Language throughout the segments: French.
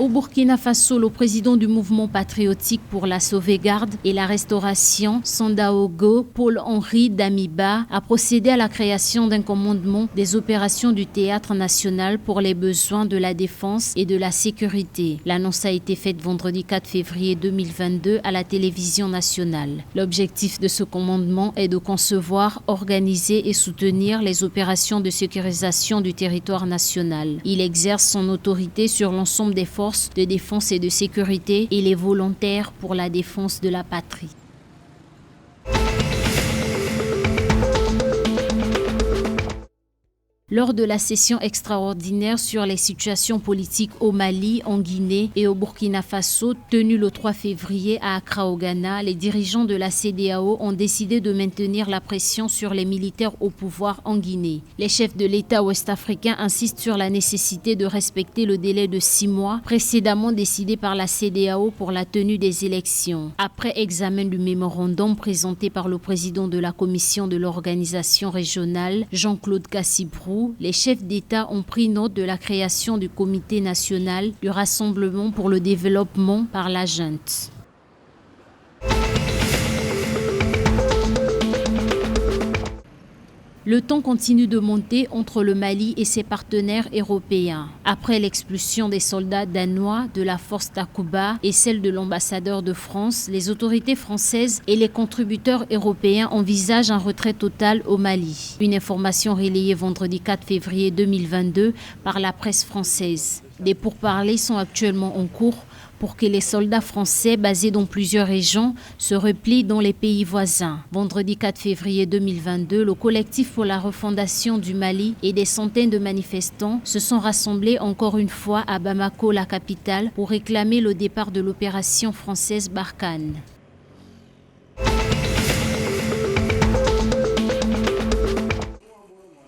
Au Burkina Faso, le président du mouvement patriotique pour la sauvegarde et la restauration, Sandaogo Paul-Henri Damiba, a procédé à la création d'un commandement des opérations du Théâtre national pour les besoins de la défense et de la sécurité. L'annonce a été faite vendredi 4 février 2022 à la télévision nationale. L'objectif de ce commandement est de concevoir, organiser et soutenir les opérations de sécurisation du territoire national. Il exerce son autorité sur l'ensemble des forces de défense et de sécurité et les volontaires pour la défense de la patrie. Lors de la session extraordinaire sur les situations politiques au Mali, en Guinée et au Burkina Faso, tenue le 3 février à Accra au Ghana, les dirigeants de la CEDEAO ont décidé de maintenir la pression sur les militaires au pouvoir en Guinée. Les chefs de l'État ouest-africain insistent sur la nécessité de respecter le délai de 6 mois précédemment décidé par la CEDEAO pour la tenue des élections. Après examen du mémorandum présenté par le président de la commission de l'organisation régionale, Jean-Claude Cassibrou, les chefs d'État ont pris note de la création du Comité national du Rassemblement pour le développement par la junte. Le temps continue de monter entre le Mali et ses partenaires européens. Après l'expulsion des soldats danois de la force Takuba et celle de l'ambassadeur de France, les autorités françaises et les contributeurs européens envisagent un retrait total au Mali. Une information relayée vendredi 4 février 2022 par la presse française. Des pourparlers sont actuellement en cours pour que les soldats français basés dans plusieurs régions se replient dans les pays voisins. Vendredi 4 février 2022, le collectif pour la refondation du Mali et des centaines de manifestants se sont rassemblés encore une fois à Bamako, la capitale, pour réclamer le départ de l'opération française Barkhane.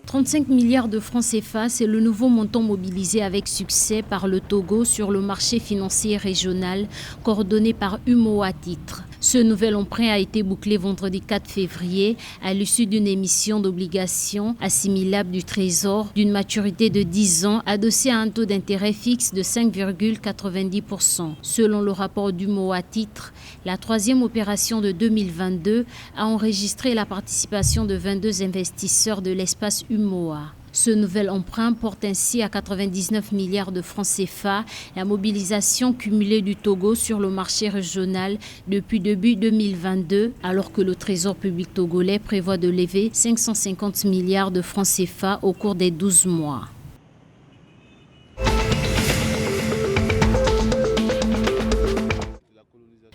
35 milliards de francs CFA, c'est le nouveau montant mobilisé avec succès par le Togo sur le marché financier régional coordonné par UMOA Titres. Ce nouvel emprunt a été bouclé vendredi 4 février à l'issue d'une émission d'obligations assimilables du Trésor d'une maturité de 10 ans adossée à un taux d'intérêt fixe de 5,90%. Selon le rapport d'UMOA Titres, la troisième opération de 2022 a enregistré la participation de 22 investisseurs de l'espace UMOA. Ce nouvel emprunt porte ainsi à 99 milliards de francs CFA la mobilisation cumulée du Togo sur le marché régional depuis début 2022, alors que le Trésor public togolais prévoit de lever 550 milliards de francs CFA au cours des 12 mois.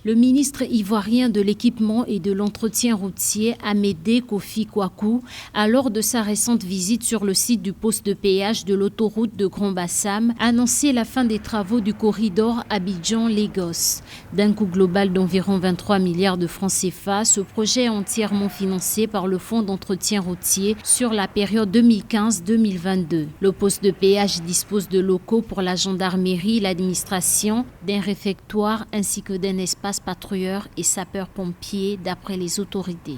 Le ministre ivoirien de l'équipement et de l'entretien routier, Amédée Kofi Kwaku, a lors de sa récente visite sur le site du poste de péage de l'autoroute de Grand Bassam, annoncé la fin des travaux du corridor Abidjan-Lagos. D'un coût global d'environ 23 milliards de francs CFA, ce projet est entièrement financé par le Fonds d'entretien routier sur la période 2015-2022. Le poste de péage dispose de locaux pour la gendarmerie, l'administration, d'un réfectoire ainsi que d'un espace patrouilleurs et sapeurs-pompiers d'après les autorités.